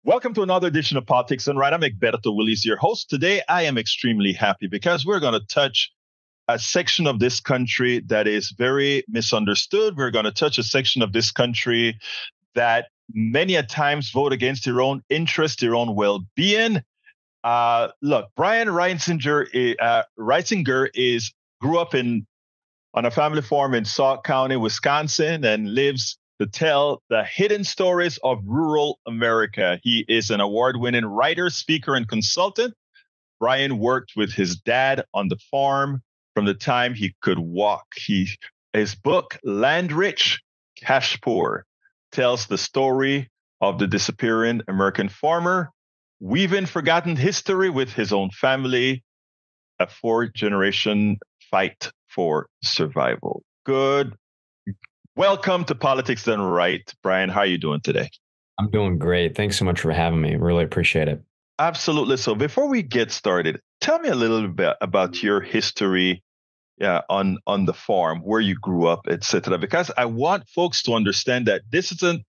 Welcome to another edition of Politics and Right. I'm Egberto, Willies, your host. Today, I am extremely happy because we're going to touch a section of this country that is very misunderstood. We're going to touch a section of this country that many a times vote against their own interest, their own well-being. Look, Brian Reisinger grew up on a family farm in Sauk County, Wisconsin, and lives to tell the hidden stories of rural America. He is an award-winning writer, speaker, and consultant. Brian worked with his dad on the farm from the time he could walk. His book, Land Rich, Cash Poor, tells the story of the disappearing American farmer, weaving forgotten history with his own family, a four-generation fight for survival. Welcome to Politics Done Right. Brian, how are you doing today? I'm doing great. Thanks so much for having me. Really appreciate it. Absolutely. So before we get started, tell me a little bit about your history on the farm, where you grew up, etc. Because I want folks to understand that this isn't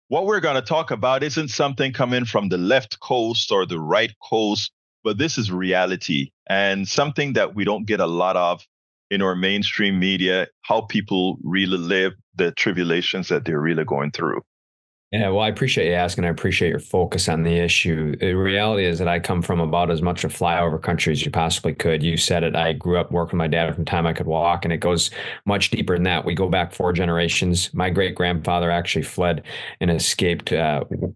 what we're going to talk about isn't something coming from the left coast or the right coast, but this is reality and something that we don't get a lot of in our mainstream media, how people really live, the tribulations that they're really going through. Yeah, well, I appreciate you asking. I appreciate your focus on the issue. The reality is that I come from about as much a flyover country as you possibly could. You said it. I grew up working with my dad from the time I could walk, and it goes much deeper than that. We go back four generations. My great-grandfather actually fled and escaped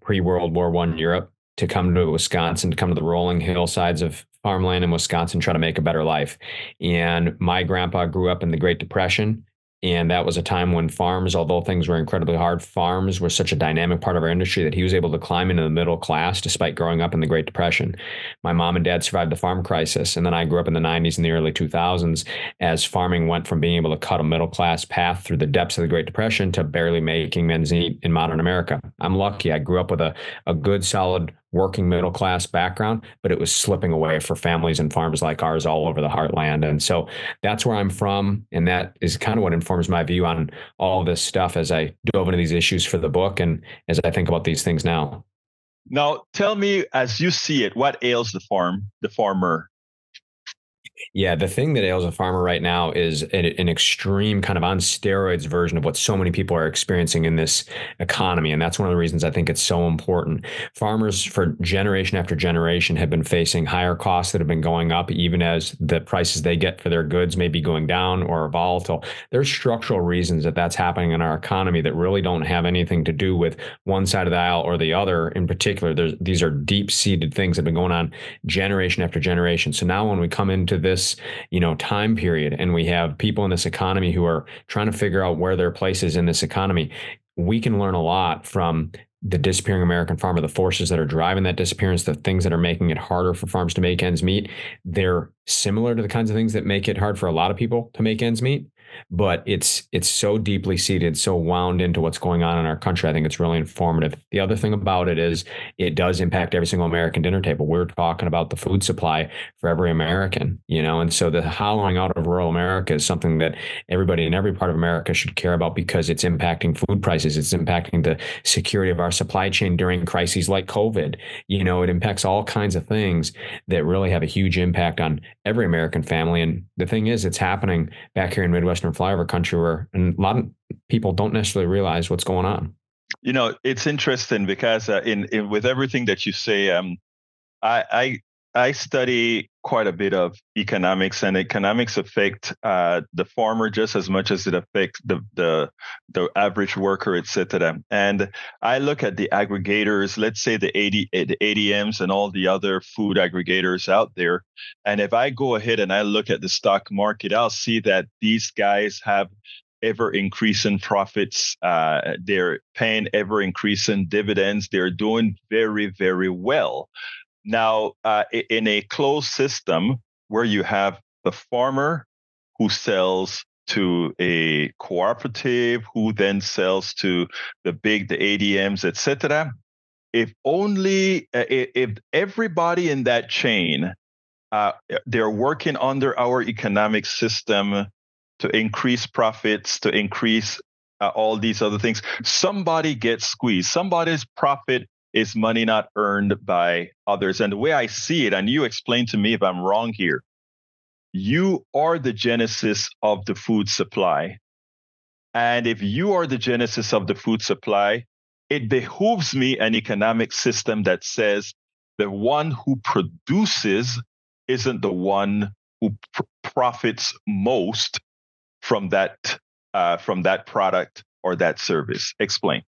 pre-World War I Europe to come to Wisconsin, to come to the rolling hillsides of farmland in Wisconsin, try to make a better life. And my grandpa grew up in the Great Depression. And that was a time when farms, although things were incredibly hard, farms were such a dynamic part of our industry that he was able to climb into the middle class despite growing up in the Great Depression. My mom and dad survived the farm crisis. And then I grew up in the 90s and the early 2000s as farming went from being able to cut a middle class path through the depths of the Great Depression to barely making ends meet in modern America. I'm lucky. I grew up with a good, solid working middle class background, but it was slipping away for families and farms like ours all over the heartland. And so that's where I'm from. And that is kind of what informs my view on all of this stuff as I dove into these issues for the book and as I think about these things now. Now, tell me, as you see it, what ails the farmer? Yeah, the thing that ails a farmer right now is an extreme kind of on steroids version of what so many people are experiencing in this economy. And that's one of the reasons I think it's so important. Farmers for generation after generation have been facing higher costs that have been going up, even as the prices they get for their goods may be going down or volatile. There's structural reasons that that's happening in our economy that really don't have anything to do with one side of the aisle or the other in particular. These are deep-seated things that have been going on generation after generation. So now when we come into this, time period, and we have people in this economy who are trying to figure out where their place is in this economy, we can learn a lot from the disappearing American farmer, the forces that are driving that disappearance, the things that are making it harder for farms to make ends meet. They're similar to the kinds of things that make it hard for a lot of people to make ends meet. But it's so deeply seated, so wound into what's going on in our country. I think it's really informative. The other thing about it is it does impact every single American dinner table. We're talking about the food supply for every American, and so the hollowing out of rural America is something that everybody in every part of America should care about because it's impacting food prices. It's impacting the security of our supply chain during crises like COVID. It impacts all kinds of things that really have a huge impact on every American family. And the thing is, it's happening back here in Midwestern flyover country where a lot of people don't necessarily realize what's going on. It's interesting because with everything that you say, I study quite a bit of economics, and economics affect the farmer just as much as it affects the average worker, etc. And I look at the aggregators, let's say the ADMs and all the other food aggregators out there. And if I go ahead and I look at the stock market, I'll see that these guys have ever increasing profits. They're paying ever increasing dividends. They're doing very, very well. Now, in a closed system where you have the farmer who sells to a cooperative, who then sells to the ADMs, etc. If everybody in that chain, they're working under our economic system to increase profits, to increase all these other things, somebody gets squeezed. Somebody's profit is money not earned by others. And the way I see it, and you explain to me if I'm wrong here, you are the genesis of the food supply. And if you are the genesis of the food supply, it behooves me an economic system that says the one who produces isn't the one who profits most from that product or that service. Explain.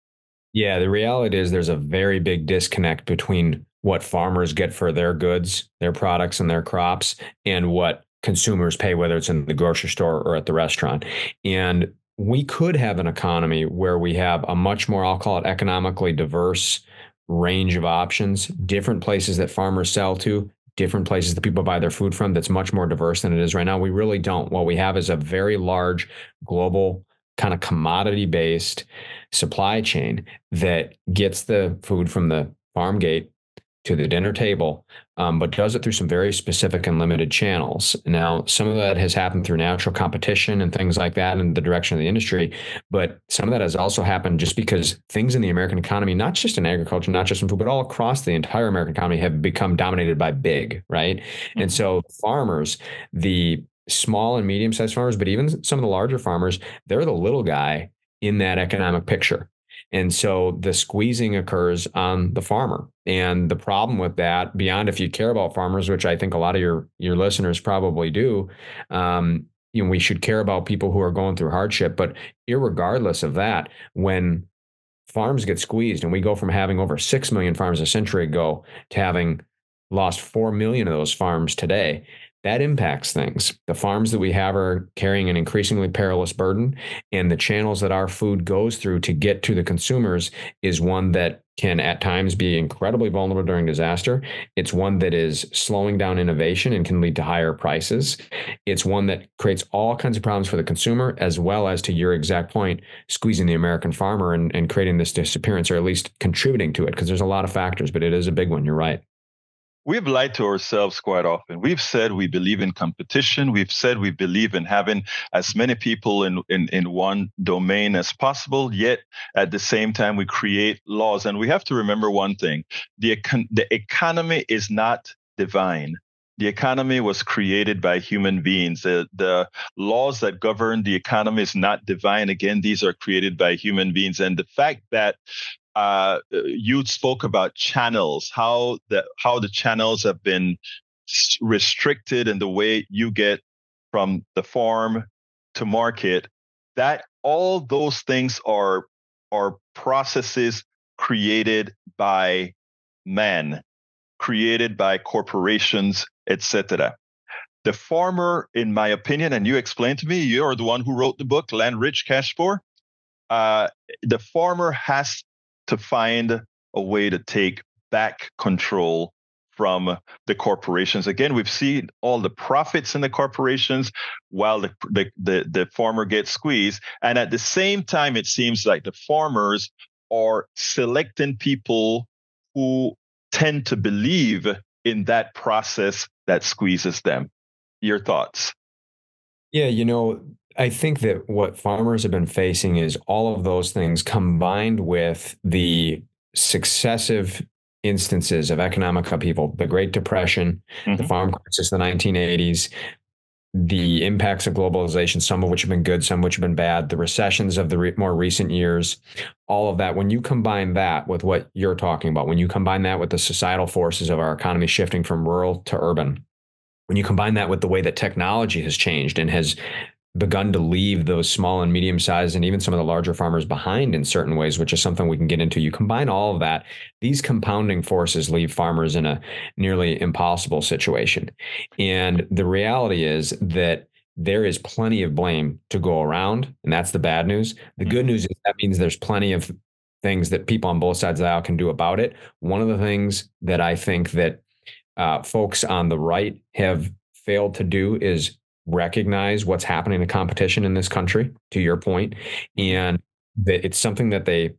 Yeah, the reality is there's a very big disconnect between what farmers get for their goods, their products, and their crops, and what consumers pay, whether it's in the grocery store or at the restaurant. And we could have an economy where we have a much more, I'll call it economically diverse range of options, different places that farmers sell to, different places that people buy their food from that's much more diverse than it is right now. We really don't. What we have is a very large global kind of commodity based supply chain that gets the food from the farm gate to the dinner table, but does it through some very specific and limited channels. Now, some of that has happened through natural competition and things like that in the direction of the industry, but some of that has also happened just because things in the American economy, not just in agriculture, not just in food, but all across the entire American economy have become dominated by big, right? Mm-hmm. And so farmers, the small and medium-sized farmers, but even some of the larger farmers, they're the little guy in that economic picture. And so the squeezing occurs on the farmer. And the problem with that, beyond if you care about farmers, which I think a lot of your listeners probably do, we should care about people who are going through hardship. But irregardless of that, when farms get squeezed and we go from having over 6 million farms a century ago to having lost 4 million of those farms today, that impacts things. The farms that we have are carrying an increasingly perilous burden, and the channels that our food goes through to get to the consumers is one that can at times be incredibly vulnerable during disaster. It's one that is slowing down innovation and can lead to higher prices. It's one that creates all kinds of problems for the consumer, as well as, to your exact point, squeezing the American farmer and creating this disappearance, or at least contributing to it, because there's a lot of factors, but it is a big one. You're right. We've lied to ourselves quite often. We've said we believe in competition. We've said we believe in having as many people in one domain as possible. Yet at the same time, we create laws. And we have to remember one thing. The economy is not divine. The economy was created by human beings. The laws that govern the economy is not divine. Again, these are created by human beings. And the fact that you spoke about channels, how the channels have been restricted in the way you get from the farm to market, that all those things are processes created by man, created by corporations, etc. The farmer, in my opinion, and you explained to me, you're the one who wrote the book, Land Rich, Cash Poor. The farmer has to find a way to take back control from the corporations. Again, we've seen all the profits in the corporations while the farmer gets squeezed. And at the same time, it seems like the farmers are selecting people who tend to believe in that process that squeezes them. Your thoughts? Yeah, I think that what farmers have been facing is all of those things combined with the successive instances of economic upheaval, the Great Depression, the farm crisis, the 1980s, the impacts of globalization, some of which have been good, some of which have been bad, the recessions of the more recent years, all of that. When you combine that with what you're talking about, when you combine that with the societal forces of our economy shifting from rural to urban, when you combine that with the way that technology has changed and has begun to leave those small and medium-sized and even some of the larger farmers behind in certain ways, which is something we can get into. You combine all of that, these compounding forces leave farmers in a nearly impossible situation. And the reality is that there is plenty of blame to go around, and that's the bad news. The good news is that means there's plenty of things that people on both sides of the aisle can do about it. One of the things that I think that folks on the right have failed to do is recognize what's happening to competition in this country, to your point, and that it's something that they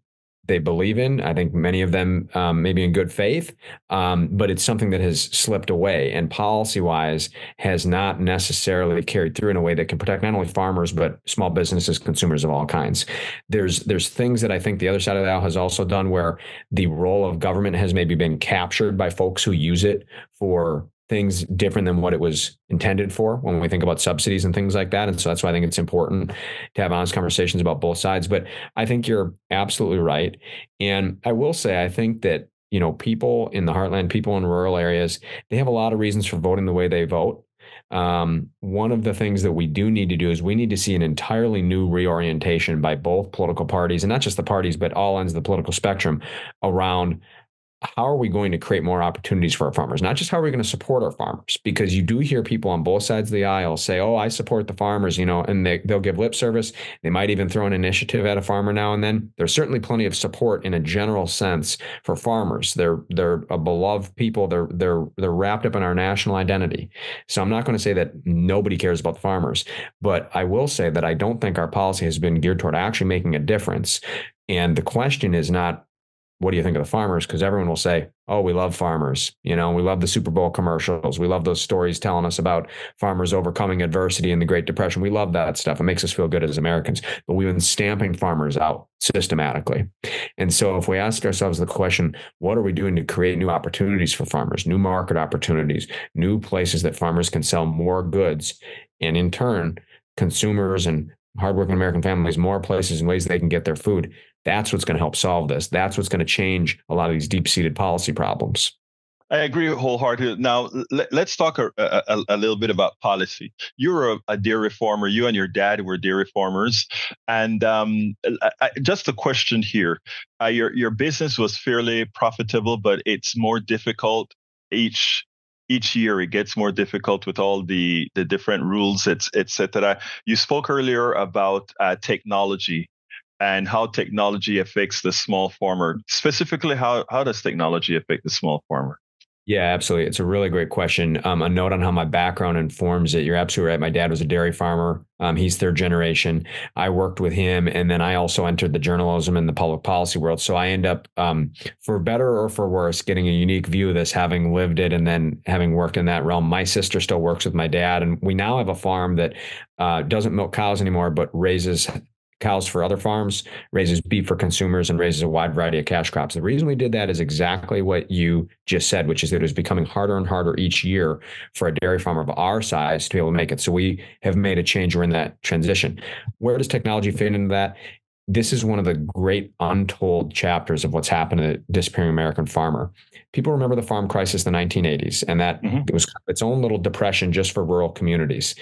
they believe in. I think many of them maybe in good faith, but it's something that has slipped away and policy-wise has not necessarily carried through in a way that can protect not only farmers but small businesses, consumers of all kinds. There's things that I think the other side of the aisle has also done where the role of government has maybe been captured by folks who use it for things different than what it was intended for when we think about subsidies and things like that. And so that's why I think it's important to have honest conversations about both sides. But I think you're absolutely right. And I will say, I think that, people in the heartland, people in rural areas, they have a lot of reasons for voting the way they vote. One of the things that we do need to do is we need to see an entirely new reorientation by both political parties, and not just the parties, but all ends of the political spectrum around how are we going to create more opportunities for our farmers? Not just how are we going to support our farmers, because you do hear people on both sides of the aisle say, "Oh, I support the farmers," and they'll give lip service. They might even throw an initiative at a farmer now and then. There's certainly plenty of support in a general sense for farmers. They're a beloved people. They're wrapped up in our national identity. So I'm not going to say that nobody cares about the farmers, but I will say that I don't think our policy has been geared toward actually making a difference. And the question is not, what do you think of the farmers? Because everyone will say, "Oh, we love farmers. We love the Super Bowl commercials. We love those stories telling us about farmers overcoming adversity in the Great Depression. We love that stuff. It makes us feel good as Americans." But we've been stamping farmers out systematically. And so if we ask ourselves the question, what are we doing to create new opportunities for farmers, new market opportunities, new places that farmers can sell more goods, and in turn, consumers and hardworking American families, more places and ways they can get their food. That's what's going to help solve this. That's what's going to change a lot of these deep-seated policy problems. I agree wholeheartedly. Now, let's talk a little bit about policy. You're a dairy farmer. You and your dad were dairy farmers. And just a question here. Your business was fairly profitable, but it's more difficult each year. It gets more difficult with all the different rules, et cetera. You spoke earlier about technology and how technology affects the small farmer. Specifically, how does technology affect the small farmer? Yeah, absolutely. It's a really great question. A note on how my background informs it. You're absolutely right. My dad was a dairy farmer. He's third generation. I worked with him, and then I also entered the journalism and the public policy world. So I end up, for better or for worse, getting a unique view of this, having lived it and then having worked in that realm. My sister still works with my dad, and we now have a farm that doesn't milk cows anymore, but raises cows for other farms, raises beef for consumers, and raises a wide variety of cash crops. The reason we did that is exactly what you just said, which is that it was becoming harder and harder each year for a dairy farmer of our size to be able to make it. So we have made a change. We're in that transition. Where does technology fit into that? This is one of the great untold chapters of what's happened to the disappearing American farmer. People remember the farm crisis in the 1980s, and that it was its own little depression just for rural communities.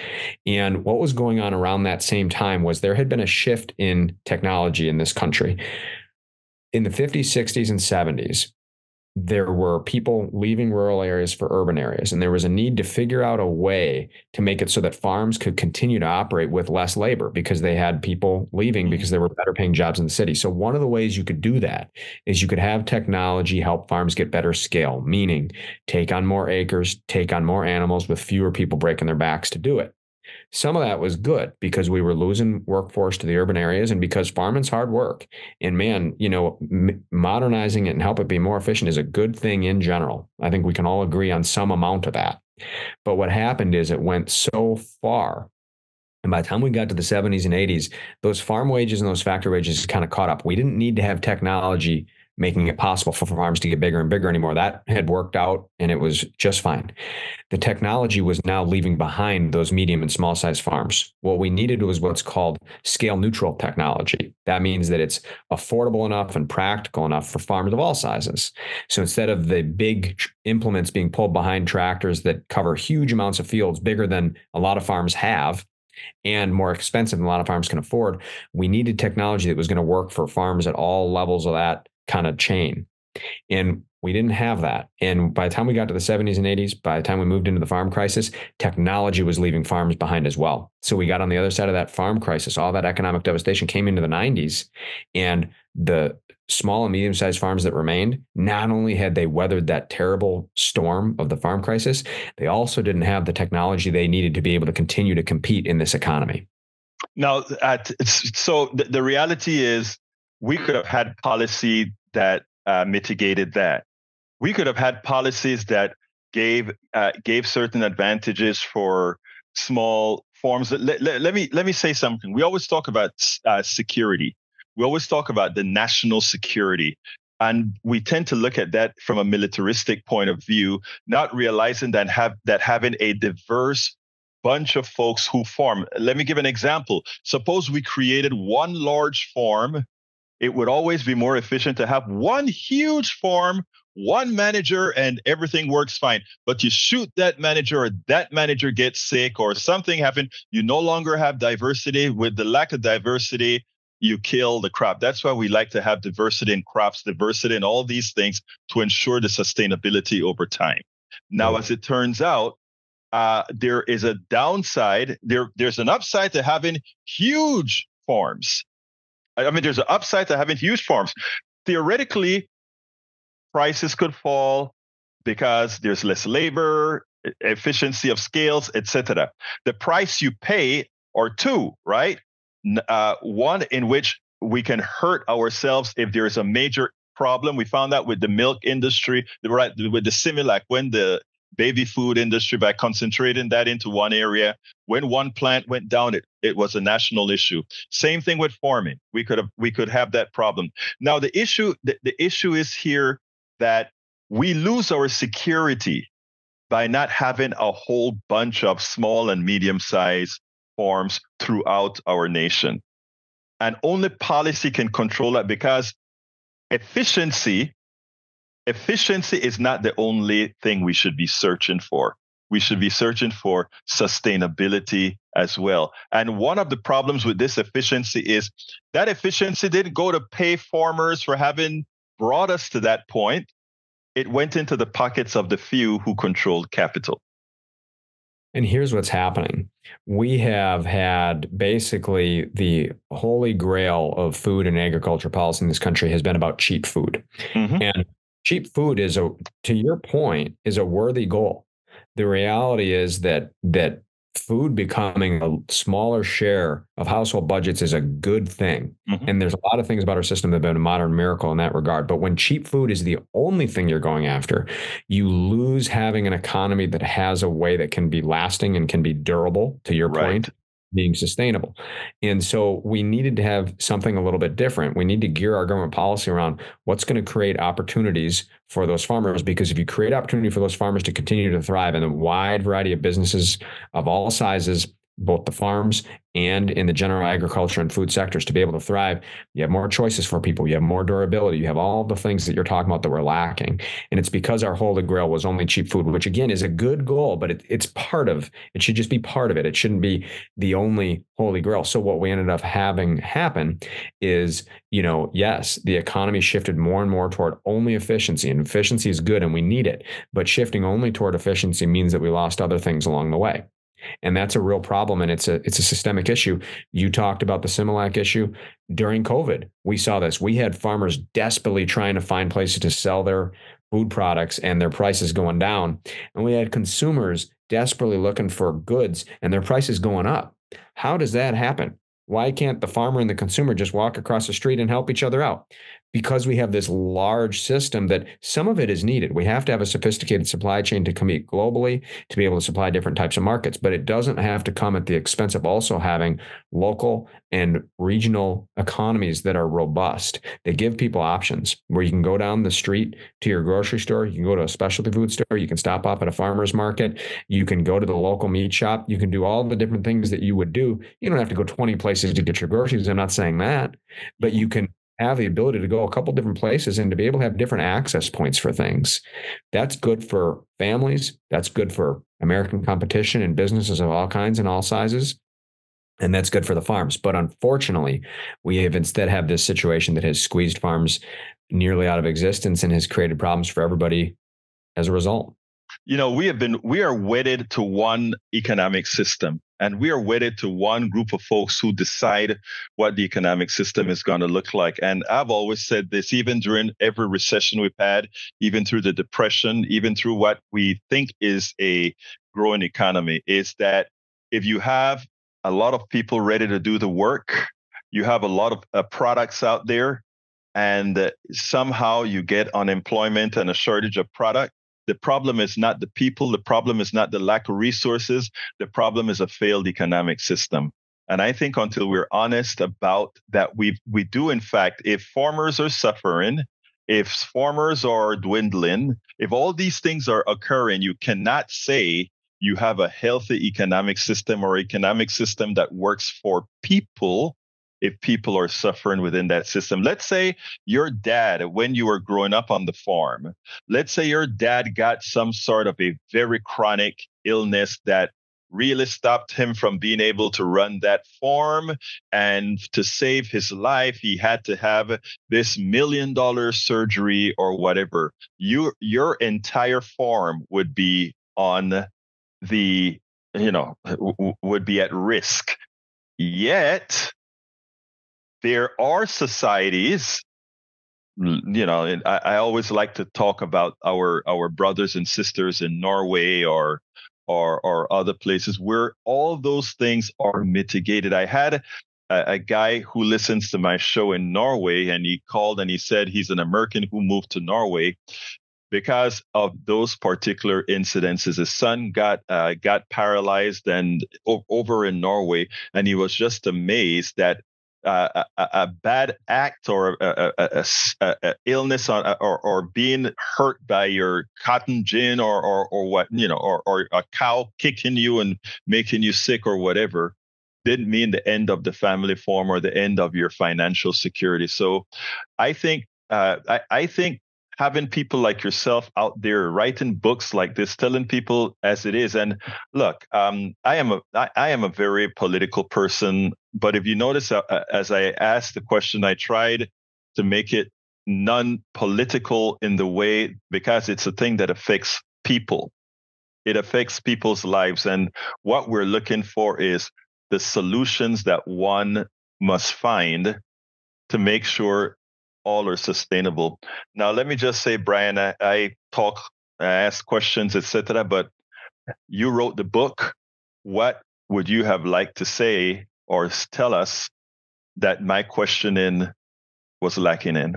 And what was going on around that same time was there had been a shift in technology in this country. In the 50s, 60s, and 70s, there were people leaving rural areas for urban areas, and there was a need to figure out a way to make it so that farms could continue to operate with less labor because they had people leaving because there were better paying jobs in the city. So one of the ways you could do that is you could have technology help farms get better scale, meaning take on more acres, take on more animals with fewer people breaking their backs to do it. Some of that was good because we were losing workforce to the urban areas and because farming's hard work. And man, modernizing it and help it be more efficient is a good thing in general. I think we can all agree on some amount of that. But what happened is it went so far. And by the time we got to the 70s and 80s, those farm wages and those factory wages kind of caught up. We didn't need to have technology making it possible for farms to get bigger and bigger anymore. That had worked out and it was just fine. The technology was now leaving behind those medium and small size farms. What we needed was what's called scale neutral technology. That means that it's affordable enough and practical enough for farmers of all sizes. So instead of the big implements being pulled behind tractors that cover huge amounts of fields, bigger than a lot of farms have, and more expensive than a lot of farms can afford, we needed technology that was going to work for farms at all levels of that kind of chain. And we didn't have that. And by the time we got to the 70s and 80s, by the time we moved into the farm crisis, technology was leaving farms behind as well. So we got on the other side of that farm crisis. All that economic devastation came into the 90s. And the small and medium-sized farms that remained, not only had they weathered that terrible storm of the farm crisis, they also didn't have the technology they needed to be able to continue to compete in this economy. Now, so the reality is we could have had policy that mitigated that. We could have had policies that gave certain advantages for small forms. Let me say something. We always talk about security. We always talk about the national security. And we tend to look at that from a militaristic point of view, not realizing that having a diverse bunch of folks who farm. Let me give an example. Suppose we created one large farm, it would always be more efficient to have one huge farm, one manager, and everything works fine. But you shoot that manager, or that manager gets sick, or something happened, you no longer have diversity. With the lack of diversity, you kill the crop. That's why we like to have diversity in crops, diversity in all these things to ensure the sustainability over time. Now, as it turns out, there is a downside. There's an upside to having huge farms. I mean, there's an upside to having huge farms. Theoretically, prices could fall because there's less labor, efficiency of scales, etc. The price you pay are two, right? One in which we can hurt ourselves if there is a major problem. We found that with the milk industry, right? With the Similac, when the baby food industry, by concentrating that into one area, when one plant went down, it was a national issue. Same thing with farming. We could have that problem. Now the issue is here that we lose our security by not having a whole bunch of small and medium sized farms throughout our nation. And only policy can control that, because efficiency is not the only thing we should be searching for. We should be searching for sustainability as well. And one of the problems with this efficiency is that efficiency didn't go to pay farmers for having brought us to that point. It went into the pockets of the few who controlled capital. And here's what's happening. We have had basically the holy grail of food and agriculture policy in this country has been about cheap food. Mm-hmm. And cheap food is, to your point, is a worthy goal. The reality is that food becoming a smaller share of household budgets is a good thing. Mm-hmm. And there's a lot of things about our system that have been a modern miracle in that regard. But when cheap food is the only thing you're going after, you lose having an economy that has a way that can be lasting and can be durable, to your point, being sustainable. And so we needed to have something a little bit different. We need to gear our government policy around what's going to create opportunities for those farmers, because if you create opportunity for those farmers to continue to thrive in a wide variety of businesses of all sizes, both the farms and in the general agriculture and food sectors to be able to thrive, you have more choices for people. You have more durability. You have all the things that you're talking about that we're lacking. And it's because our holy grail was only cheap food, which again is a good goal, but it should just be part of it. It shouldn't be the only holy grail. So what we ended up having happen is, yes, the economy shifted more and more toward only efficiency, and efficiency is good and we need it, but shifting only toward efficiency means that we lost other things along the way. And that's a real problem. And it's a systemic issue. You talked about the Similac issue during COVID. We saw this. We had farmers desperately trying to find places to sell their food products and their prices going down. And we had consumers desperately looking for goods and their prices going up. How does that happen? Why can't the farmer and the consumer just walk across the street and help each other out? Because we have this large system that some of it is needed. We have to have a sophisticated supply chain to compete globally, to be able to supply different types of markets, but it doesn't have to come at the expense of also having local and regional economies that are robust. They give people options where you can go down the street to your grocery store, you can go to a specialty food store, you can stop off at a farmer's market, you can go to the local meat shop, you can do all the different things that you would do. You don't have to go 20 places to get your groceries. I'm not saying that, but you can have the ability to go a couple different places and to be able to have different access points for things. That's good for families. That's good for American competition and businesses of all kinds and all sizes. And that's good for the farms. But unfortunately, we have instead have this situation that has squeezed farms nearly out of existence and has created problems for everybody as a result. We are wedded to one economic system, and we are wedded to one group of folks who decide what the economic system is going to look like. And I've always said this, even during every recession we've had, even through the Depression, even through what we think is a growing economy, is that if you have a lot of people ready to do the work, you have a lot of products out there, and somehow you get unemployment and a shortage of product. The problem is not the people. The problem is not the lack of resources. The problem is a failed economic system. And I think until we're honest about that, we do, in fact, if farmers are suffering, if farmers are dwindling, if all these things are occurring, you cannot say you have a healthy economic system or economic system that works for people if people are suffering within that system. Let's say your dad, when you were growing up on the farm, let's say your dad got some sort of a very chronic illness that really stopped him from being able to run that farm. And to save his life, he had to have this $1 million surgery or whatever. Your entire farm would be on the, would be at risk. Yet, there are societies, and I always like to talk about our brothers and sisters in Norway or other places where all those things are mitigated. I had a guy who listens to my show in Norway, and he called and he said he's an American who moved to Norway because of those particular incidences. His son got paralyzed and over in Norway, and he was just amazed that a bad act or a illness or being hurt by your cotton gin or what, or a cow kicking you and making you sick or whatever didn't mean the end of the family farm or the end of your financial security. So I think I think having people like yourself out there writing books like this, telling people as it is. And look, I am a very political person, but if you notice, as I asked the question, I tried to make it non-political in the way, because it's a thing that affects people. It affects people's lives. And what we're looking for is the solutions that one must find to make sure all are sustainable. Now, let me just say, Brian, I ask questions, etc., but you wrote the book. What would you have liked to say or tell us that my questioning was lacking in?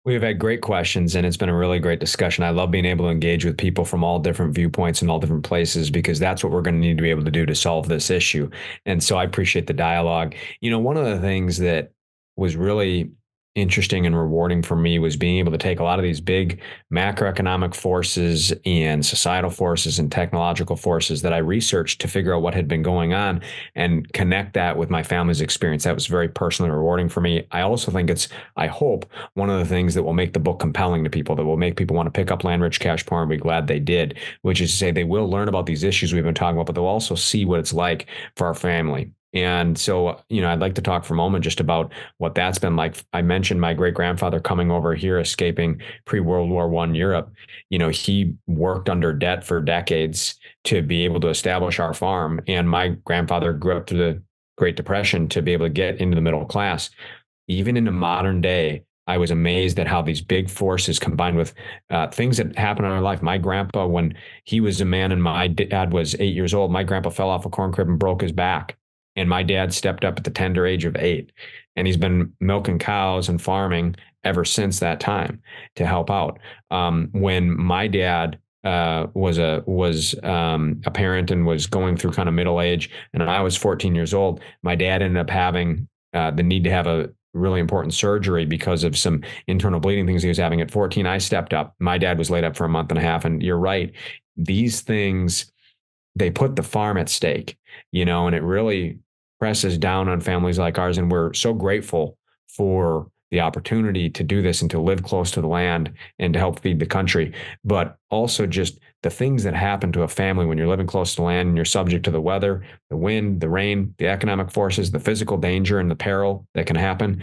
We've had great questions, and it's been a really great discussion. I love being able to engage with people from all different viewpoints and all different places, because that's what we're going to need to be able to do to solve this issue. And so I appreciate the dialogue. One of the things that was really interesting and rewarding for me was being able to take a lot of these big macroeconomic forces and societal forces and technological forces that I researched to figure out what had been going on and connect that with my family's experience. That was very personally rewarding for me. I also think I hope, one of the things that will make the book compelling to people, that will make people want to pick up Land Rich Cash Poor and be glad they did, which is to say they will learn about these issues we've been talking about, but they'll also see what it's like for our family. And so, I'd like to talk for a moment just about what that's been like. I mentioned my great grandfather coming over here, escaping pre-World War I Europe. He worked under debt for decades to be able to establish our farm. And my grandfather grew up through the Great Depression to be able to get into the middle class. Even in the modern day, I was amazed at how these big forces combined with things that happen in our life. My grandpa, when he was a man and my dad was 8 years old, my grandpa fell off a corn crib and broke his back. And my dad stepped up at the tender age of 8. And he's been milking cows and farming ever since that time to help out. When my dad was a parent and was going through kind of middle age, and I was 14 years old, my dad ended up having the need to have a really important surgery because of some internal bleeding things he was having at 14. I stepped up. My dad was laid up for a month and a half. And you're right. These things, they put the farm at stake, and it really presses down on families like ours. And we're so grateful for the opportunity to do this and to live close to the land and to help feed the country. But also just the things that happen to a family when you're living close to land and you're subject to the weather, the wind, the rain, the economic forces, the physical danger and the peril that can happen.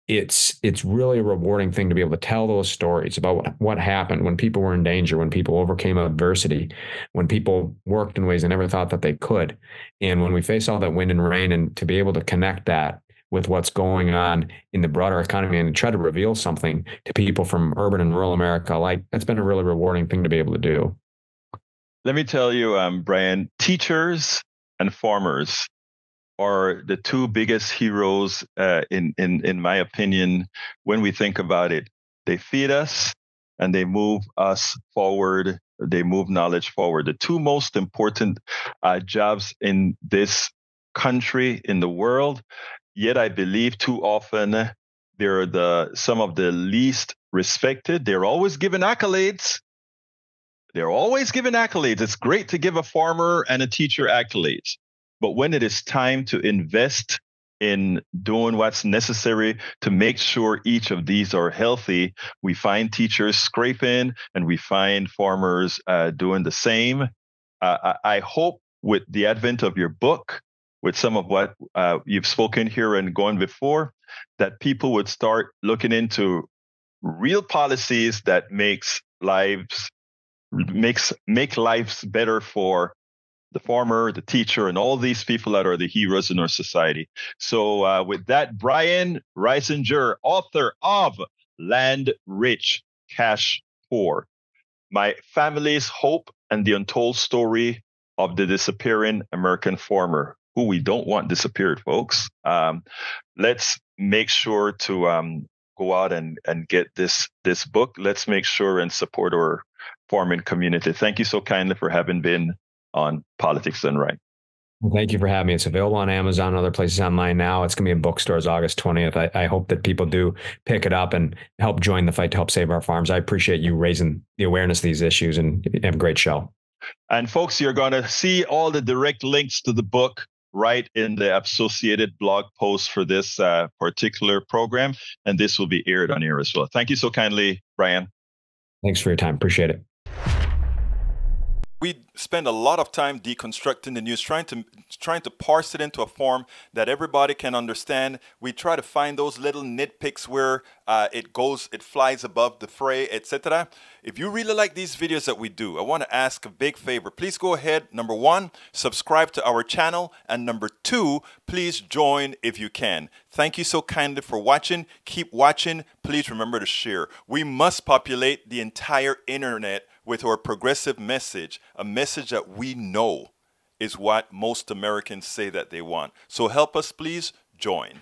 It's really a rewarding thing to be able to tell those stories about what happened when people were in danger, when people overcame adversity, when people worked in ways they never thought that they could. And when we face all that wind and rain, and to be able to connect that with what's going on in the broader economy and try to reveal something to people from urban and rural America, like, that's been a really rewarding thing to be able to do. Let me tell you, Brian, teachers and farmers are the two biggest heroes, in my opinion, when we think about it. They feed us and they move us forward. They move knowledge forward. The two most important jobs in this country, in the world. Yet I believe too often they're some of the least respected. They're always given accolades. They're always given accolades. It's great to give a farmer and a teacher accolades. But when it is time to invest in doing what's necessary to make sure each of these are healthy, we find teachers scraping and we find farmers doing the same. I hope with the advent of your book, with some of what you've spoken here and going before, that people would start looking into real policies that make lives better for the farmer, the teacher, and all these people that are the heroes in our society. So with that, Brian Reisinger, author of Land Rich, Cash Poor, My Family's Hope and the Untold Story of the Disappearing American Farmer, who we don't want disappeared, folks. Let's make sure to go out and get this book. Let's make sure and support our farming community. Thank you so kindly for having been on Politics Done Right. Well, thank you for having me. It's available on Amazon and other places online now. It's going to be in bookstores August 20th. I hope that people do pick it up and help join the fight to help save our farms. I appreciate you raising the awareness of these issues, and have a great show. And folks, you're going to see all the direct links to the book right in the associated blog post for this particular program. And this will be aired on air as well. Thank you so kindly, Brian. Thanks for your time. Appreciate it. We spend a lot of time deconstructing the news, trying to parse it into a form that everybody can understand. We try to find those little nitpicks where it flies above the fray, etc. If you really like these videos that we do, I want to ask a big favor. Please go ahead. Number one, subscribe to our channel. And number two, please join if you can. Thank you so kindly for watching. Keep watching. Please remember to share. We must populate the entire internet with our progressive message, a message that we know is what most Americans say that they want. So help us, please join.